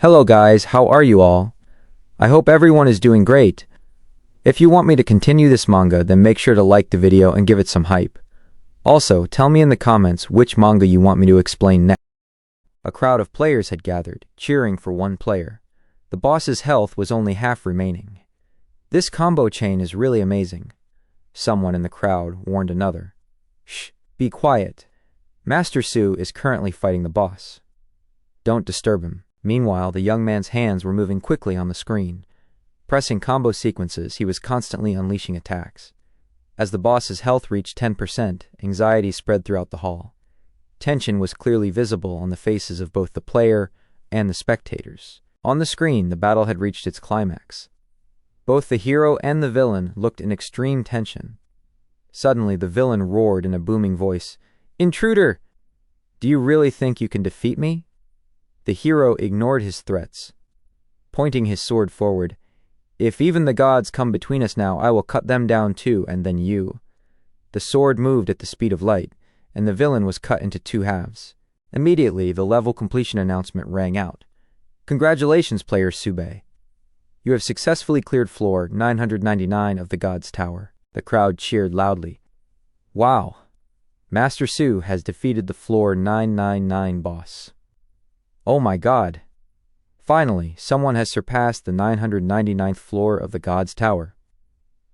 Hello guys, how are you all? I hope everyone is doing great. If you want me to continue this manga, then make sure to like the video and give it some hype. Also, tell me in the comments which manga you want me to explain next. A crowd of players had gathered, cheering for one player. The boss's health was only half remaining. This combo chain is really amazing. Someone in the crowd warned another. Shh, be quiet. Master Su is currently fighting the boss. Don't disturb him. Meanwhile, the young man's hands were moving quickly on the screen. Pressing combo sequences, he was constantly unleashing attacks. As the boss's health reached 10%, anxiety spread throughout the hall. Tension was clearly visible on the faces of both the player and the spectators. On the screen, the battle had reached its climax. Both the hero and the villain looked in extreme tension. Suddenly, the villain roared in a booming voice, "Intruder! Do you really think you can defeat me?" The hero ignored his threats. Pointing his sword forward, "If even the gods come between us now, I will cut them down too, and then you." The sword moved at the speed of light, and the villain was cut into two halves. Immediately, the level completion announcement rang out. "Congratulations, player Sube. You have successfully cleared floor 999 of the God's Tower." The crowd cheered loudly. "Wow! Master Su has defeated the floor 999 boss. Oh my god! Finally, someone has surpassed the 999th floor of the God's Tower."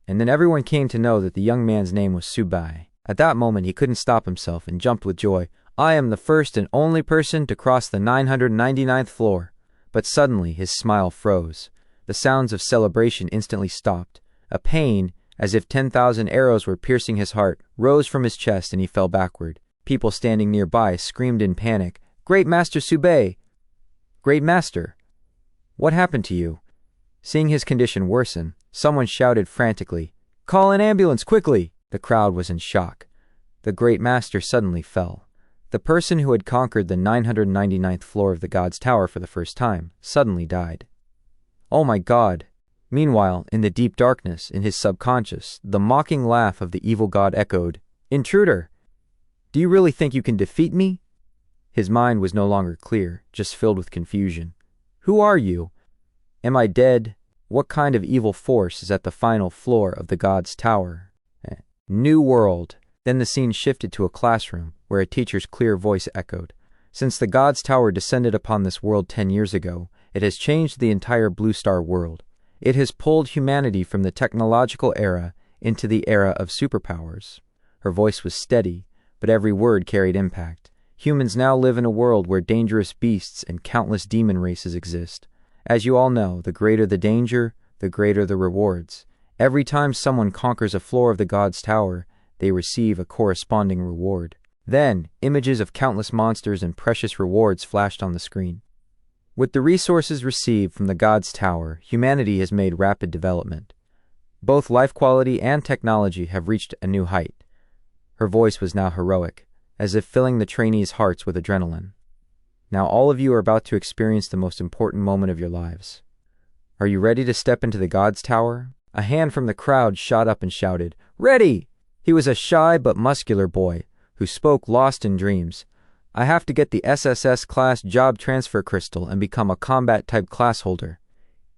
And then everyone came to know that the young man's name was Subai. At that moment, he couldn't stop himself and jumped with joy. "I am the first and only person to cross the 999th floor." But suddenly, his smile froze. The sounds of celebration instantly stopped. A pain, as if 10,000 arrows were piercing his heart, rose from his chest and he fell backward. People standing nearby screamed in panic, "Great Master Sube! Great Master! What happened to you?" Seeing his condition worsen, someone shouted frantically, "Call an ambulance, quickly!" The crowd was in shock. The Great Master suddenly fell. The person who had conquered the 999th floor of the God's Tower for the first time suddenly died. Oh my god! Meanwhile, in the deep darkness, in his subconscious, the mocking laugh of the evil god echoed, "Intruder! Do you really think you can defeat me?" His mind was no longer clear, just filled with confusion. Who are you? Am I dead? What kind of evil force is at the final floor of the God's Tower? New world. Then the scene shifted to a classroom, where a teacher's clear voice echoed. Since the God's Tower descended upon this world 10 years ago, it has changed the entire Blue Star world. It has pulled humanity from the technological era into the era of superpowers. Her voice was steady, but every word carried impact. Humans now live in a world where dangerous beasts and countless demon races exist. As you all know, the greater the danger, the greater the rewards. Every time someone conquers a floor of the God's Tower, they receive a corresponding reward. Then, images of countless monsters and precious rewards flashed on the screen. With the resources received from the God's Tower, humanity has made rapid development. Both life quality and technology have reached a new height. Her voice was now heroic, as if filling the trainees' hearts with adrenaline. Now all of you are about to experience the most important moment of your lives. Are you ready to step into the God's Tower? A hand from the crowd shot up and shouted, "Ready!" He was a shy but muscular boy, who spoke lost in dreams. "I have to get the SSS class job transfer crystal and become a combat-type class holder."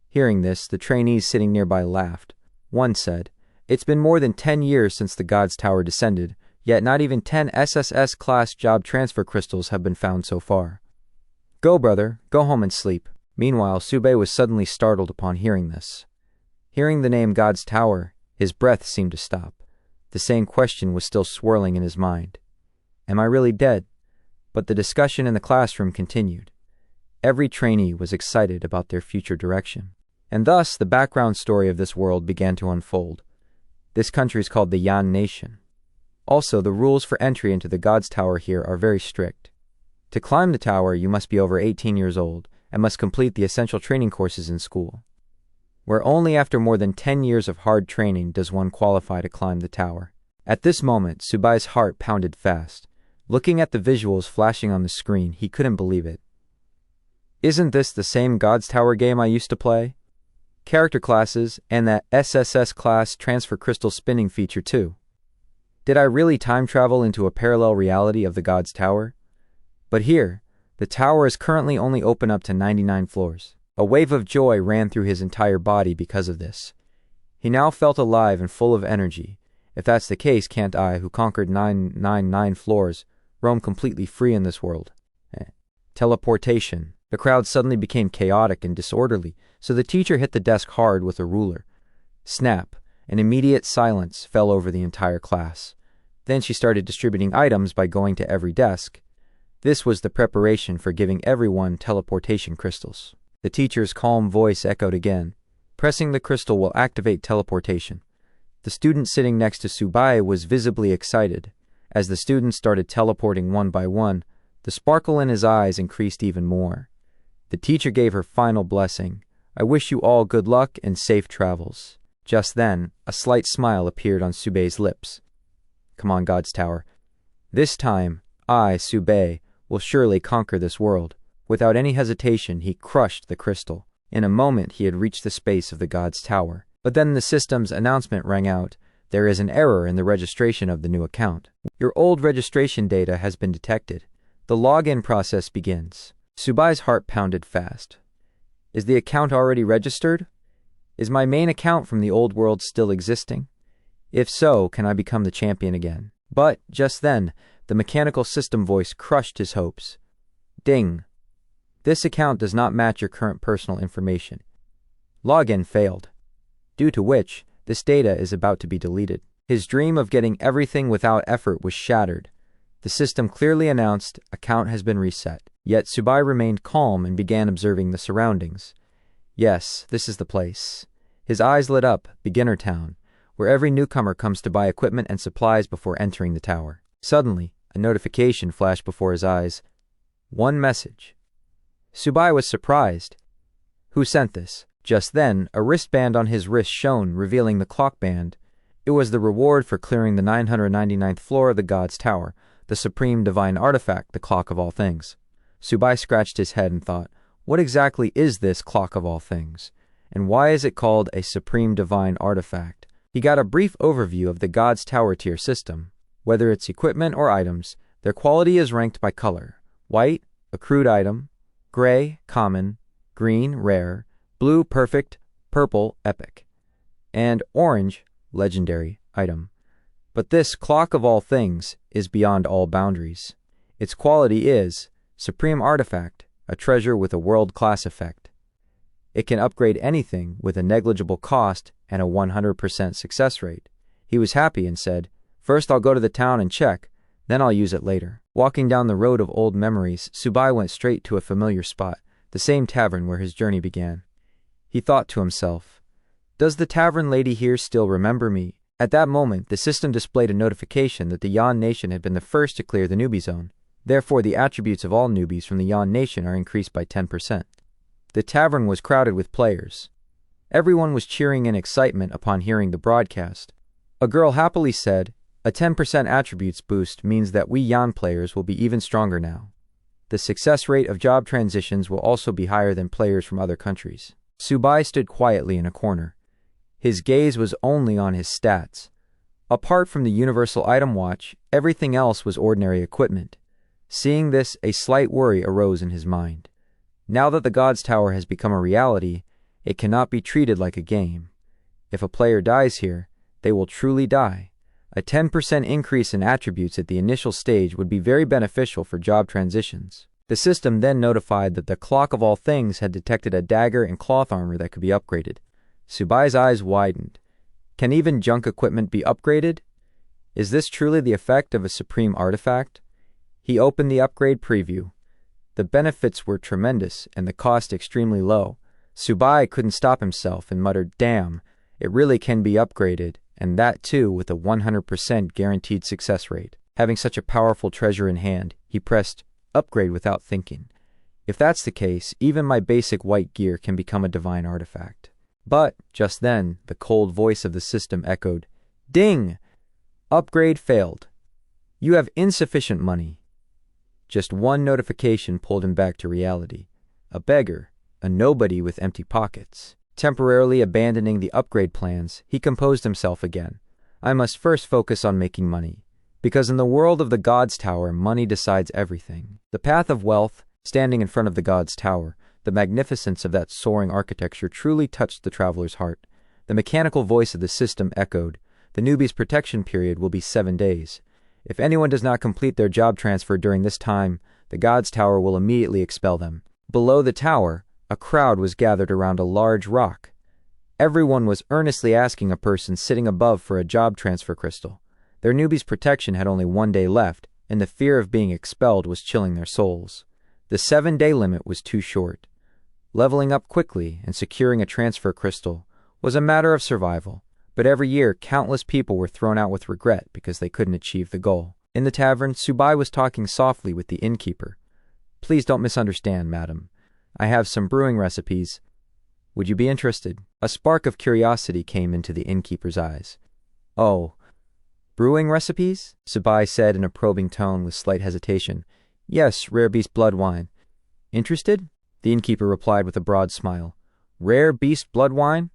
Hearing this, the trainees sitting nearby laughed. One said, "It's been more than 10 years since the God's Tower descended, yet not even 10 SSS class job transfer crystals have been found so far. Go, brother, go home and sleep." Meanwhile, Sube was suddenly startled upon hearing this. Hearing the name God's Tower, his breath seemed to stop. The same question was still swirling in his mind. Am I really dead? But the discussion in the classroom continued. Every trainee was excited about their future direction. And thus, the background story of this world began to unfold. This country is called the Yan Nation. Also, the rules for entry into the God's Tower here are very strict. To climb the tower, you must be over 18 years old and must complete the essential training courses in school, where only after more than 10 years of hard training does one qualify to climb the tower. At this moment, Subai's heart pounded fast. Looking at the visuals flashing on the screen, he couldn't believe it. Isn't this the same God's Tower game I used to play? Character classes and that SSS class transfer crystal spinning feature too. Did I really time travel into a parallel reality of the God's Tower? But here, The tower is currently only open up to 99 floors. A wave of joy ran through his entire body because of this. He now felt alive and full of energy. If that's the case, can't I, who conquered 999 floors, roam completely free in this world? Teleportation. The crowd suddenly became chaotic and disorderly, so the teacher hit the desk hard with a ruler. Snap. An immediate silence fell over the entire class. Then she started distributing items by going to every desk. This was the preparation for giving everyone teleportation crystals. The teacher's calm voice echoed again. Pressing the crystal will activate teleportation. The student sitting next to Subai was visibly excited. As the students started teleporting one by one, the sparkle in his eyes increased even more. The teacher gave her final blessing. I wish you all good luck and safe travels. Just then, a slight smile appeared on Subei's lips. Come on, God's Tower. This time, I, Subei, will surely conquer this world. Without any hesitation, he crushed the crystal. In a moment, he had reached the space of the God's Tower. But then the system's announcement rang out. There is an error in the registration of the new account. Your old registration data has been detected. The login process begins. Subai's heart pounded fast. Is the account already registered? Is my main account from the old world still existing? If so, can I become the champion again? But, just then, the mechanical system voice crushed his hopes. Ding! This account does not match your current personal information. Login failed. Due to which, this data is about to be deleted. His dream of getting everything without effort was shattered. The system clearly announced, account has been reset. Yet Subai remained calm and began observing the surroundings. Yes, this is the place. His eyes lit up, Beginner Town, where every newcomer comes to buy equipment and supplies before entering the tower. Suddenly, a notification flashed before his eyes. One message. Subai was surprised. Who sent this? Just then, a wristband on his wrist shone, revealing the clock band. It was the reward for clearing the 999th floor of the God's Tower, the supreme divine artifact, the clock of all things. Subai scratched his head and thought, what exactly is this clock of all things? And why is it called a supreme divine artifact? He got a brief overview of the God's Tower tier system. Whether it's equipment or items, their quality is ranked by color. White, a crude item. Gray, common. Green, rare. Blue, perfect. Purple, epic. And orange, legendary item. But this clock of all things is beyond all boundaries. Its quality is supreme artifact, a treasure with a world-class effect. It can upgrade anything with a negligible cost and a 100% success rate. He was happy and said, first I'll go to the town and check, then I'll use it later. Walking down the road of old memories, Subai went straight to a familiar spot, the same tavern where his journey began. He thought to himself, does the tavern lady here still remember me? At that moment, the system displayed a notification that the Yan Nation had been the first to clear the newbie zone. Therefore, the attributes of all newbies from the Yan Nation are increased by 10%. The tavern was crowded with players. Everyone was cheering in excitement upon hearing the broadcast. A girl happily said, a 10% attributes boost means that we Yan players will be even stronger now. The success rate of job transitions will also be higher than players from other countries. Subai stood quietly in a corner. His gaze was only on his stats. Apart from the universal item watch, everything else was ordinary equipment. Seeing this, a slight worry arose in his mind. Now that the God's Tower has become a reality, it cannot be treated like a game. If a player dies here, they will truly die. A 10% increase in attributes at the initial stage would be very beneficial for job transitions. The system then notified that the Clock of All Things had detected a dagger and cloth armor that could be upgraded. Subai's eyes widened. Can even junk equipment be upgraded? Is this truly the effect of a supreme artifact? He opened the upgrade preview. The benefits were tremendous and the cost extremely low. Subai couldn't stop himself and muttered, damn, it really can be upgraded, and that too with a 100% guaranteed success rate. Having such a powerful treasure in hand, he pressed upgrade without thinking. If that's the case, even my basic white gear can become a divine artifact. But, just then, the cold voice of the system echoed, ding! Upgrade failed. You have insufficient money. Just one notification pulled him back to reality. A beggar, a nobody with empty pockets. Temporarily abandoning the upgrade plans, he composed himself again. I must first focus on making money. Because in the world of the God's Tower, money decides everything. The path of wealth, Standing in front of the god's tower, the magnificence of that soaring architecture truly touched the traveler's heart. The mechanical voice of the system echoed, "The newbie's protection period will be 7 days. If anyone does not complete their job transfer during this time, the god's tower will immediately expel them." Below the tower, a crowd was gathered around a large rock. Everyone was earnestly asking a person sitting above for a job transfer crystal. Their newbie's protection had only 1 day left, and the fear of being expelled was chilling their souls. The 7-day limit was too short. Leveling up quickly and securing a transfer crystal was a matter of survival, but every year countless people were thrown out with regret because they couldn't achieve the goal. In the tavern, Subai was talking softly with the innkeeper. "Please don't misunderstand, madam. I have some brewing recipes. Would you be interested?" A spark of curiosity came into the innkeeper's eyes. "Oh, brewing recipes?" Subai said in a probing tone with slight hesitation. "Yes, rare beast blood wine." "Interested?" The innkeeper replied with a broad smile. "Rare beast blood wine?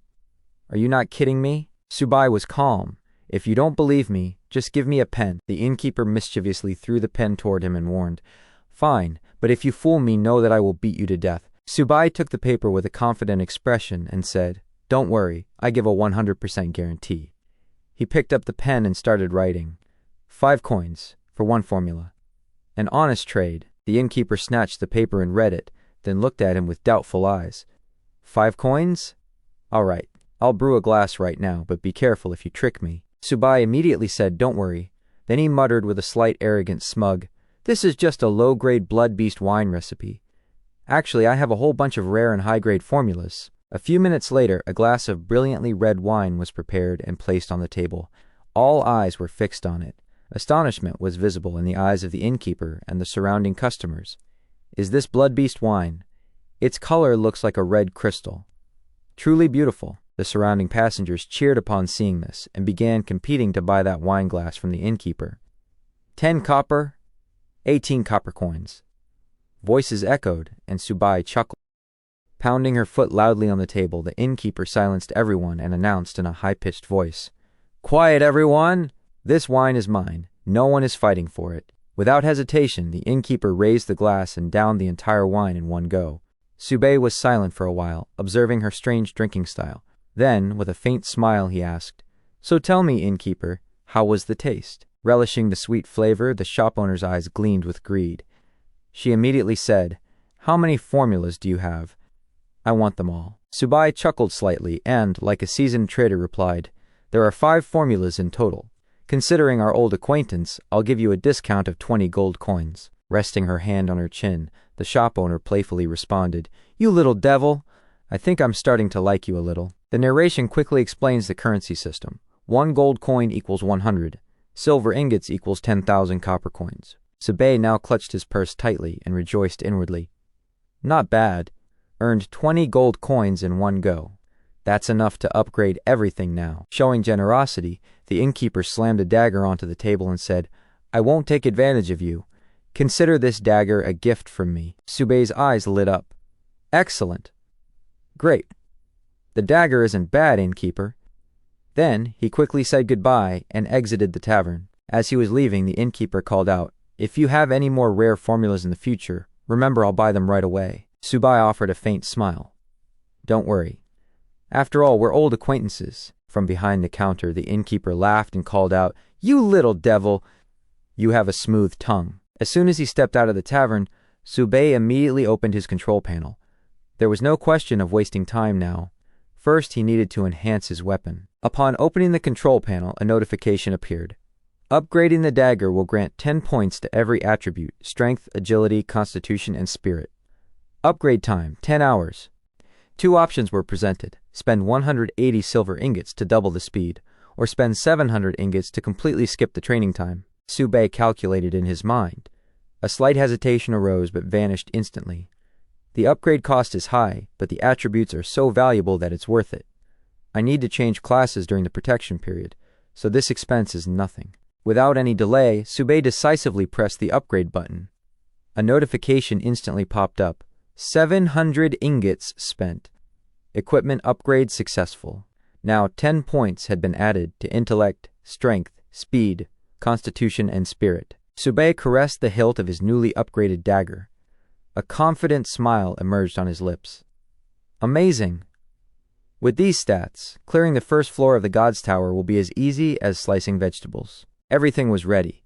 Are you not kidding me?" Subai was calm. "If you don't believe me, just give me a pen." The innkeeper mischievously threw the pen toward him and warned, "Fine, but if you fool me, know that I will beat you to death." Subai took the paper with a confident expression and said, "Don't worry, I give a 100% guarantee." He picked up the pen and started writing. 5 coins for 1 formula. An honest trade. The innkeeper snatched the paper and read it, then looked at him with doubtful eyes. 5 coins? All right, I'll brew a glass right now, but be careful if you trick me. Subai immediately said, "Don't worry." Then he muttered with a slight arrogant smug, "This is just a low-grade blood beast wine recipe. Actually, I have a whole bunch of rare and high-grade formulas." A few minutes later, a glass of brilliantly red wine was prepared and placed on the table. All eyes were fixed on it. Astonishment was visible in the eyes of the innkeeper and the surrounding customers. "Is this blood beast wine? Its color looks like a red crystal. Truly beautiful." The surrounding passengers cheered upon seeing this and began competing to buy that wine glass from the innkeeper. 10 copper, 18 copper coins. Voices echoed, and Subai chuckled. Pounding her foot loudly on the table, the innkeeper silenced everyone and announced in a high-pitched voice, "Quiet, everyone! This wine is mine. No one is fighting for it." Without hesitation, the innkeeper raised the glass and downed the entire wine in one go. Subai was silent for a while, observing her strange drinking style. Then, with a faint smile, he asked, "So tell me, innkeeper, how was the taste?" Relishing the sweet flavor, the shop owner's eyes gleamed with greed. She immediately said, "How many formulas do you have?" "I want them all." Subai chuckled slightly and, like a seasoned trader, replied, "There are 5 formulas in total. Considering our old acquaintance, I'll give you a discount of 20 gold coins." Resting her hand on her chin, the shop owner playfully responded, "You little devil! I think I'm starting to like you a little." The narration quickly explains the currency system. 1 gold coin equals 100. Silver ingots equals 10,000 copper coins. Subai now clutched his purse tightly and rejoiced inwardly. Not bad. Earned 20 gold coins in one go. That's enough to upgrade everything now. Showing generosity, the innkeeper slammed a dagger onto the table and said, "I won't take advantage of you. Consider this dagger a gift from me." Subai's eyes lit up. "Excellent. Great. The dagger isn't bad, innkeeper." Then he quickly said goodbye and exited the tavern. As he was leaving, the innkeeper called out, "If you have any more rare formulas in the future, remember I'll buy them right away." Subai offered a faint smile. "Don't worry. After all, we're old acquaintances." From behind the counter, the innkeeper laughed and called out, "You little devil! You have a smooth tongue." As soon as he stepped out of the tavern, Subai immediately opened his control panel. There was no question of wasting time now. First, he needed to enhance his weapon. Upon opening the control panel, a notification appeared. Upgrading the dagger will grant 10 points to every attribute: strength, agility, constitution, and spirit. Upgrade time, 10 hours. 2 options were presented. Spend 180 silver ingots to double the speed, or spend 700 ingots to completely skip the training time. Subai calculated in his mind. A slight hesitation arose but vanished instantly. The upgrade cost is high, but the attributes are so valuable that it's worth it. I need to change classes during the protection period, so this expense is nothing. Without any delay, Subai decisively pressed the upgrade button. A notification instantly popped up. 700 ingots spent. Equipment upgrade successful. Now 10 points had been added to intellect, strength, speed, constitution, and spirit. Subai caressed the hilt of his newly upgraded dagger. A confident smile emerged on his lips. Amazing! With these stats, clearing the first floor of the God's Tower will be as easy as slicing vegetables. Everything was ready.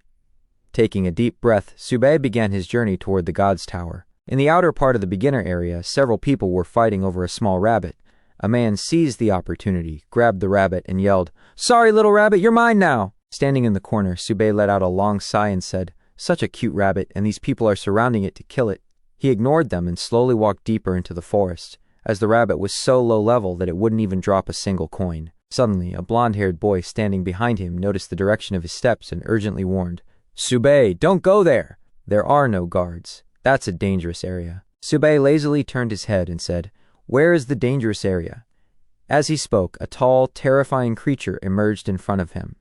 Taking a deep breath, Subei began his journey toward the God's Tower. In the outer part of the beginner area, several people were fighting over a small rabbit. A man seized the opportunity, grabbed the rabbit, and yelled, "Sorry, little rabbit, you're mine now!" Standing in the corner, Subei let out a long sigh and said, "Such a cute rabbit, and these people are surrounding it to kill it." He ignored them and slowly walked deeper into the forest, as the rabbit was so low level that it wouldn't even drop a single coin. Suddenly, a blonde-haired boy standing behind him noticed the direction of his steps and urgently warned, "Subei, don't go there!" "There are no guards. That's a dangerous area." Subei lazily turned his head and said, "Where is the dangerous area?" As he spoke, a tall, terrifying creature emerged in front of him.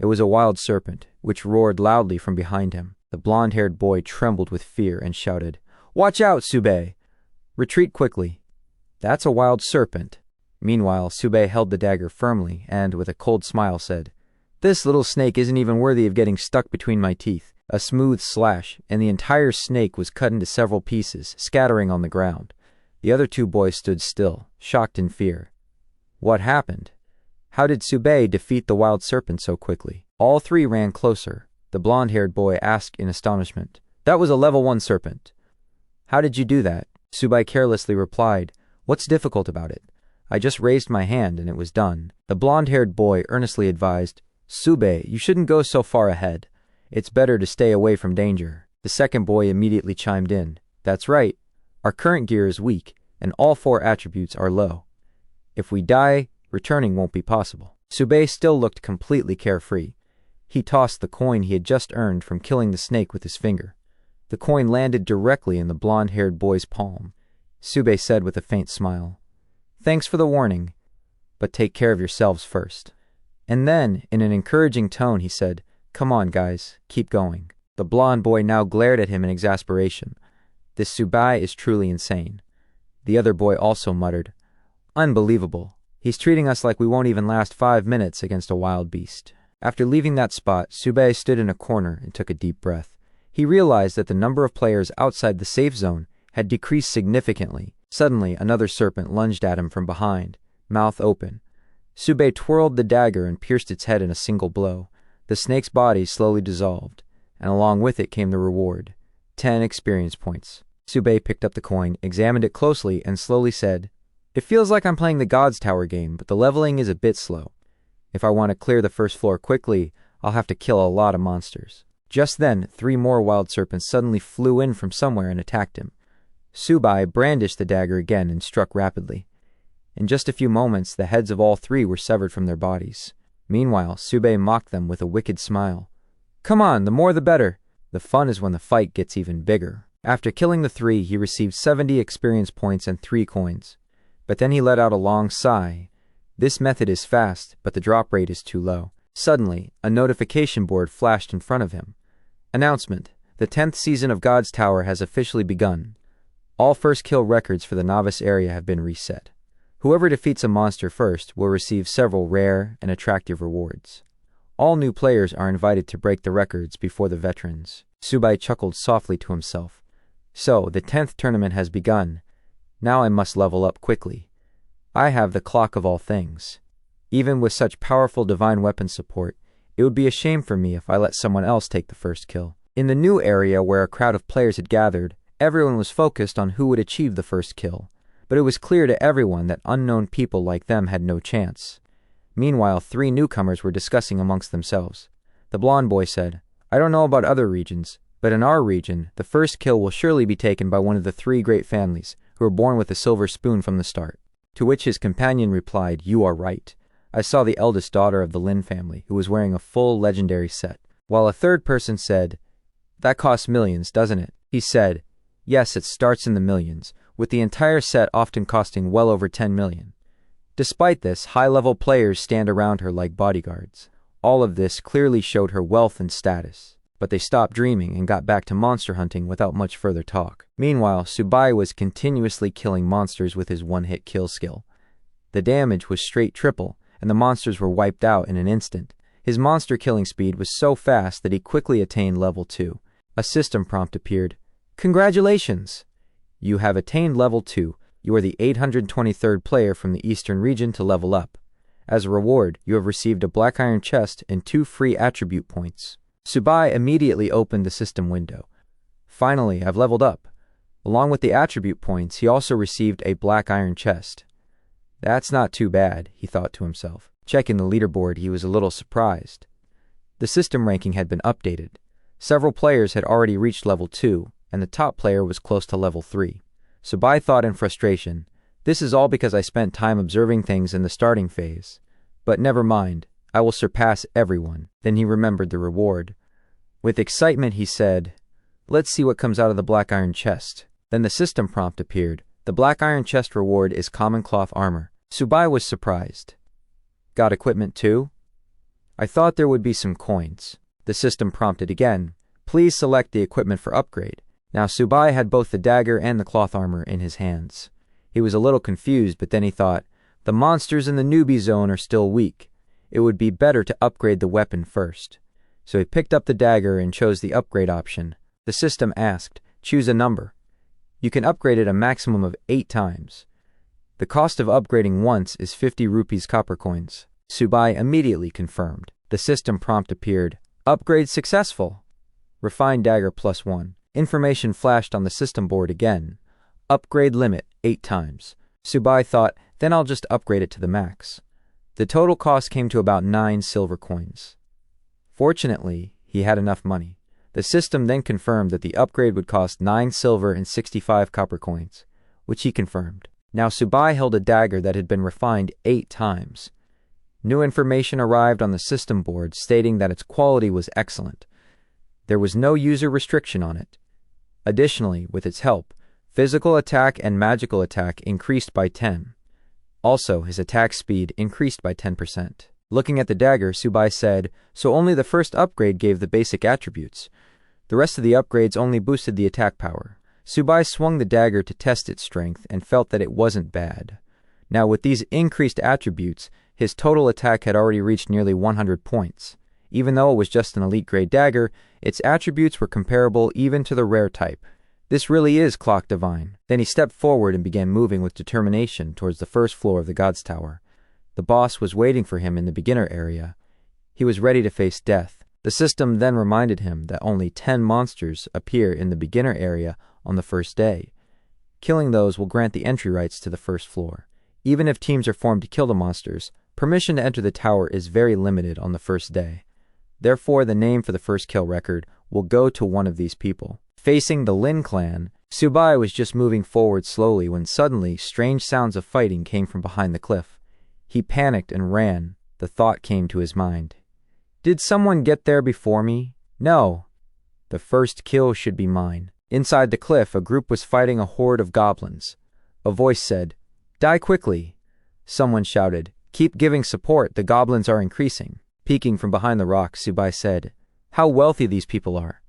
It was a wild serpent, which roared loudly from behind him. The blonde-haired boy trembled with fear and shouted, "Watch out, Subei! Retreat quickly. That's a wild serpent." Meanwhile, Subei held the dagger firmly and, with a cold smile, said, "This little snake isn't even worthy of getting stuck between my teeth." A smooth slash, and the entire snake was cut into several pieces, scattering on the ground. The other two boys stood still, shocked in fear. What happened? How did Subei defeat the wild serpent so quickly? All three ran closer. The blonde-haired boy asked in astonishment, "That was a level 1 serpent." "How did you do that?" Subei carelessly replied, "What's difficult about it? I just raised my hand and it was done." The blonde-haired boy earnestly advised, "Subei, you shouldn't go so far ahead. It's better to stay away from danger." The second boy immediately chimed in, "That's right. Our current gear is weak, and all 4 attributes are low. If we die, returning won't be possible." Subei still looked completely carefree. He tossed the coin he had just earned from killing the snake with his finger. The coin landed directly in the blonde-haired boy's palm. Subei said with a faint smile, "Thanks for the warning, but take care of yourselves first." And then, in an encouraging tone, he said, "Come on, guys, keep going." The blonde boy now glared at him in exasperation. "This Subei is truly insane." The other boy also muttered, "Unbelievable. He's treating us like we won't even last 5 minutes against a wild beast." After leaving that spot, Subei stood in a corner and took a deep breath. He realized that the number of players outside the safe zone had decreased significantly. Suddenly, another serpent lunged at him from behind, mouth open. Subei twirled the dagger and pierced its head in a single blow. The snake's body slowly dissolved, and along with it came the reward, 10 experience points. Subei picked up the coin, examined it closely, and slowly said, "It feels like I'm playing the God's Tower game, but the leveling is a bit slow. If I want to clear the first floor quickly, I'll have to kill a lot of monsters." Just then, 3 more wild serpents suddenly flew in from somewhere and attacked him. Subei brandished the dagger again and struck rapidly. In just a few moments, the heads of all 3 were severed from their bodies. Meanwhile, Subei mocked them with a wicked smile. "Come on, the more the better. The fun is when the fight gets even bigger." After killing the 3, he received 70 experience points and 3 coins. But then he let out a long sigh. This method is fast, but the drop rate is too low. Suddenly, a notification board flashed in front of him. Announcement: the 10th season of God's Tower has officially begun. All first kill records for the novice area have been reset. Whoever defeats a monster first will receive several rare and attractive rewards. All new players are invited to break the records before the veterans. Subei chuckled softly to himself. So, the 10th tournament has begun. Now I must level up quickly. I have the clock of all things. Even with such powerful divine weapon support, it would be a shame for me if I let someone else take the first kill. In the new area where a crowd of players had gathered, everyone was focused on who would achieve the first kill, but it was clear to everyone that unknown people like them had no chance. Meanwhile, 3 newcomers were discussing amongst themselves. The blonde boy said, "I don't know about other regions, but in our region, the first kill will surely be taken by one of the 3 great families who were born with a silver spoon from the start." To which his companion replied, "You are right. I saw the eldest daughter of the Lin family, who was wearing a full legendary set." While a third person said, "That costs millions, doesn't it?" He said, "Yes, it starts in the millions, with the entire set often costing well over 10 million. Despite this, high-level players stand around her like bodyguards. All of this clearly showed her wealth and status, but they stopped dreaming and got back to monster hunting without much further talk. Meanwhile, Subei was continuously killing monsters with his one-hit kill skill. The damage was straight triple, and the monsters were wiped out in an instant. His monster killing speed was so fast that he quickly attained level 2. A system prompt appeared. "Congratulations! You have attained level 2. You are the 823rd player from the eastern region to level up. As a reward, you have received a black iron chest and 2 free attribute points. Subai immediately opened the system window. Finally, I've leveled up. Along with the attribute points, he also received a black iron chest. That's not too bad, he thought to himself. Checking the leaderboard, he was a little surprised. The system ranking had been updated. Several players had already reached level 2, and the top player was close to level 3. Subai thought in frustration, this is all because I spent time observing things in the starting phase. But never mind, I will surpass everyone. Then he remembered the reward. With excitement he said, let's see what comes out of the black iron chest. Then the system prompt appeared. The black iron chest reward is common cloth armor. Subai was surprised. Got equipment too? I thought there would be some coins. The system prompted again. Please select the equipment for upgrade. Now Subai had both the dagger and the cloth armor in his hands. He was a little confused, but then he thought, the monsters in the newbie zone are still weak. It would be better to upgrade the weapon first. So he picked up the dagger and chose the upgrade option. The system asked, choose a number. You can upgrade it a maximum of 8 times. The cost of upgrading once is 50 rupees copper coins. Subai immediately confirmed. The system prompt appeared. Upgrade successful. Refined dagger +1. Information flashed on the system board again. Upgrade limit 8 times. Subai thought, then I'll just upgrade it to the max. The total cost came to about 9 silver coins. Fortunately, he had enough money. The system then confirmed that the upgrade would cost 9 silver and 65 copper coins, which he confirmed. Now Subai held a dagger that had been refined 8 times. New information arrived on the system board stating that its quality was excellent. There was no user restriction on it. Additionally, with its help, physical attack and magical attack increased by 10. Also, his attack speed increased by 10%. Looking at the dagger, Subai said, so only the first upgrade gave the basic attributes. The rest of the upgrades only boosted the attack power. Subai swung the dagger to test its strength and felt that it wasn't bad. Now with these increased attributes, his total attack had already reached nearly 100 points. Even though it was just an elite grade dagger, its attributes were comparable even to the rare type. This really is Clock Divine. Then he stepped forward and began moving with determination towards the first floor of the God's Tower. The boss was waiting for him in the beginner area. He was ready to face death. The system then reminded him that only 10 monsters appear in the beginner area on the first day. Killing those will grant the entry rights to the first floor. Even if teams are formed to kill the monsters, permission to enter the tower is very limited on the first day. Therefore, the name for the first kill record will go to one of these people. Facing the Lin clan, Subai was just moving forward slowly when suddenly strange sounds of fighting came from behind the cliff. He panicked and ran. The thought came to his mind. Did someone get there before me? No. The first kill should be mine. Inside the cliff, a group was fighting a horde of goblins. A voice said, die quickly. Someone shouted, keep giving support, the goblins are increasing. Peeking from behind the rock, Subai said, how wealthy these people are.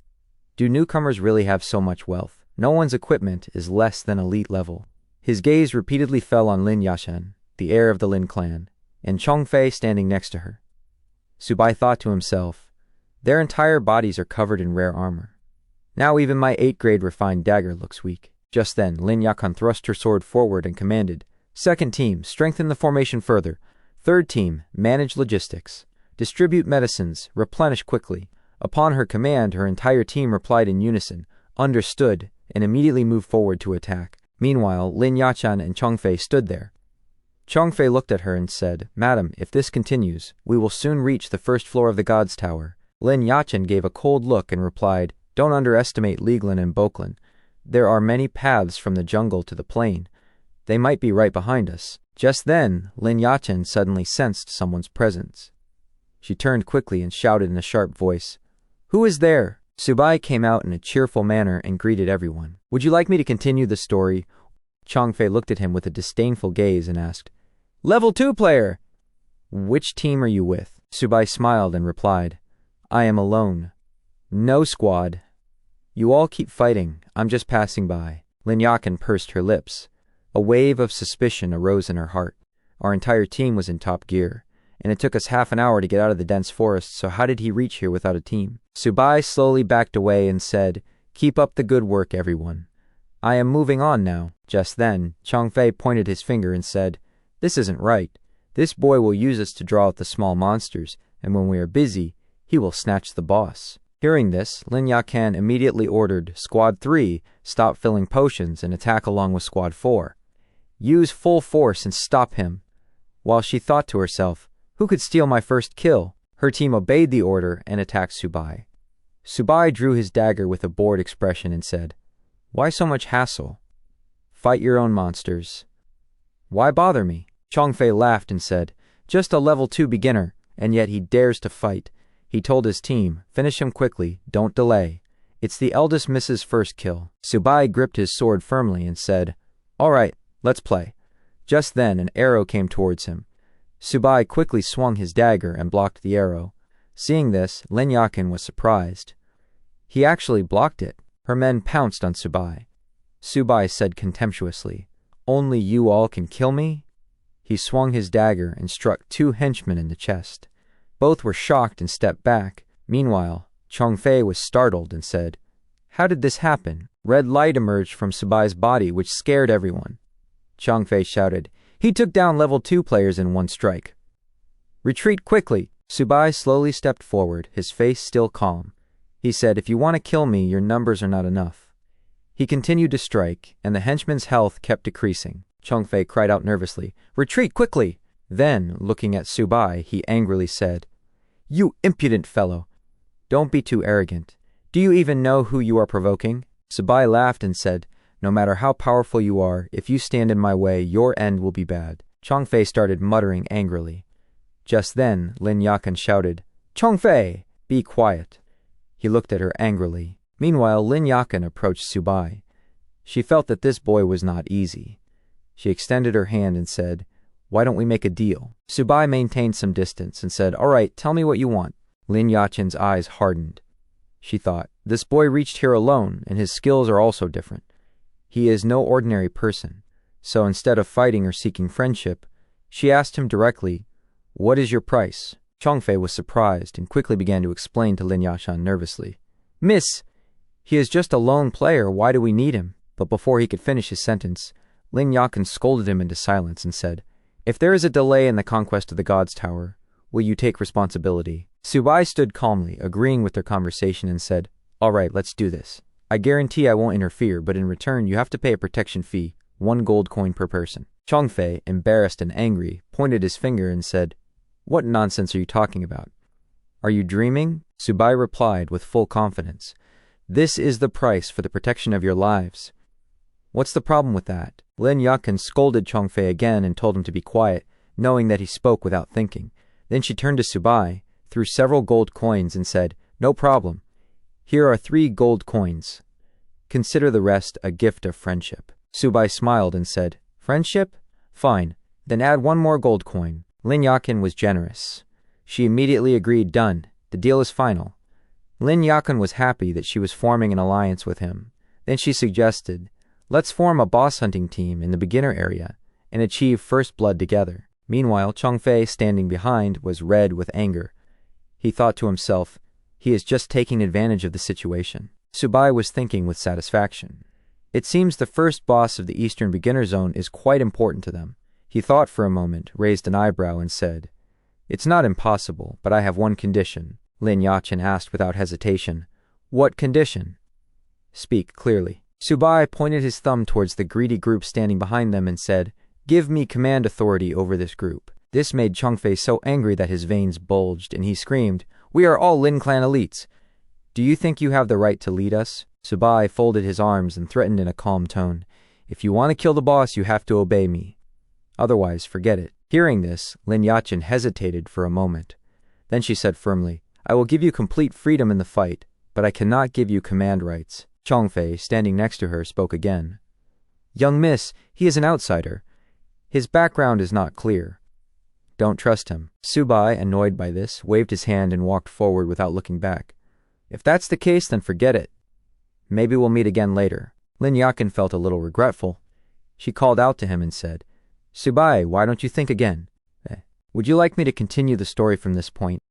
Do newcomers really have so much wealth? No one's equipment is less than elite level. His gaze repeatedly fell on Lin Yashan, the heir of the Lin clan, and Chongfei standing next to her. Subai thought to himself, their entire bodies are covered in rare armor. Now even my 8th grade refined dagger looks weak. Just then, Lin Yakan thrust her sword forward and commanded, second team, strengthen the formation further. Third team, manage logistics. Distribute medicines, replenish quickly. Upon her command, her entire team replied in unison, understood, and immediately moved forward to attack. Meanwhile, Lin Yachan and Chongfei stood there. Chongfei looked at her and said, Madam, if this continues, we will soon reach the first floor of the God's Tower. Lin Yachan gave a cold look and replied, don't underestimate Lieglin and Boklin. There are many paths from the jungle to the plain. They might be right behind us. Just then, Lin Yachan suddenly sensed someone's presence. She turned quickly and shouted in a sharp voice, who is there? Subai came out in a cheerful manner and greeted everyone. Would you like me to continue the story? Chongfei looked at him with a disdainful gaze and asked, Level 2 player! Which team are you with? Subai smiled and replied, I am alone. No squad. You all keep fighting. I'm just passing by. Lin Yakan pursed her lips. A wave of suspicion arose in her heart. Our entire team was in top gear, and it took us half an hour to get out of the dense forest, so how did he reach here without a team? Subai slowly backed away and said, keep up the good work, everyone. I am moving on now. Just then, Changfei pointed his finger and said, "This isn't right. This boy will use us to draw out the small monsters, and when we are busy, he will snatch the boss." Hearing this, Lin Yakan immediately ordered Squad 3 stop filling potions and attack along with Squad 4. Use full force and stop him. While she thought to herself, who could steal my first kill? Her team obeyed the order and attacked Subai. Subai drew his dagger with a bored expression and said, "Why so much hassle? Fight your own monsters. Why bother me?" Changfei laughed and said, "Just a level 2 beginner, and yet he dares to fight." He told his team, "Finish him quickly, don't delay. It's the eldest miss's first kill." Subai gripped his sword firmly and said, "All right, let's play." Just then an arrow came towards him. Subai quickly swung his dagger and blocked the arrow. Seeing this, Lin Yakan was surprised. He actually blocked it. Her men pounced on Subai. Subai said contemptuously, "Only you all can kill me?" He swung his dagger and struck 2 henchmen in the chest. Both were shocked and stepped back. Meanwhile, Changfei was startled and said, "How did this happen?" Red light emerged from Subai's body, which scared everyone. Changfei shouted, "He took down level 2 players in one strike." "Retreat quickly!" Subai slowly stepped forward, his face still calm. He said, "If you want to kill me, your numbers are not enough." He continued to strike, and the henchman's health kept decreasing. Changfei cried out nervously, "Retreat quickly!" Then, looking at Subai, he angrily said, "You impudent fellow! Don't be too arrogant. Do you even know who you are provoking?" Subai laughed and said, "No matter how powerful you are, if you stand in my way, your end will be bad." Changfei started muttering angrily. Just then, Lin Yakan shouted, "Changfei, be quiet." He looked at her angrily. Meanwhile, Lin Yakan approached Subai. She felt that this boy was not easy. She extended her hand and said, "Why don't we make a deal?" Subai maintained some distance and said, "All right, tell me what you want." Lin Yachen's eyes hardened. She thought, this boy reached here alone, and his skills are also different. He is no ordinary person. So instead of fighting or seeking friendship, she asked him directly, "What is your price?" Changfei was surprised and quickly began to explain to Lin Yachan nervously, "Miss, he is just a lone player, why do we need him?" But before he could finish his sentence, Lin Yakan scolded him into silence and said, "If there is a delay in the conquest of the God's Tower, will you take responsibility?" Subai stood calmly, agreeing with their conversation, and said, "All right, let's do this. I guarantee I won't interfere, but in return you have to pay a protection fee, 1 gold coin per person." Changfei, embarrassed and angry, pointed his finger and said, "What nonsense are you talking about? Are you dreaming?" Subai replied with full confidence, "This is the price for the protection of your lives." "What's the problem with that?" Lin Yakan scolded Changfei again and told him to be quiet, knowing that he spoke without thinking. Then she turned to Subai, threw several gold coins and said, "No problem. Here are 3 gold coins. Consider the rest a gift of friendship." Subai smiled and said, "Friendship? Fine. Then add 1 more gold coin." Lin Yakan was generous. She immediately agreed, "Done. The deal is final." Lin Yakan was happy that she was forming an alliance with him. Then she suggested, "Let's form a boss hunting team in the beginner area and achieve first blood together." Meanwhile, Changfei, standing behind, was red with anger. He thought to himself, he is just taking advantage of the situation. Subai was thinking with satisfaction. It seems the first boss of the Eastern Beginner Zone is quite important to them. He thought for a moment, raised an eyebrow, and said, "It's not impossible, but I have 1 condition." Lin Yachan asked without hesitation, "What condition?" "Speak clearly." Subai pointed his thumb towards the greedy group standing behind them and said, "Give me command authority over this group." This made Changfei so angry that his veins bulged, and he screamed, "We are all Lin Clan elites. Do you think you have the right to lead us?" Subai folded his arms and threatened in a calm tone, "If you want to kill the boss, you have to obey me. Otherwise, forget it." Hearing this, Lin Yachan hesitated for a moment. Then she said firmly, "I will give you complete freedom in the fight, but I cannot give you command rights." Changfei, standing next to her, spoke again. "Young miss, he is an outsider. His background is not clear. Don't trust him." Subai, annoyed by this, waved his hand and walked forward without looking back. "If that's the case, then forget it. Maybe we'll meet again later." Lin Yakan felt a little regretful. She called out to him and said, "Subai, why don't you think again? Would you like me to continue the story from this point?"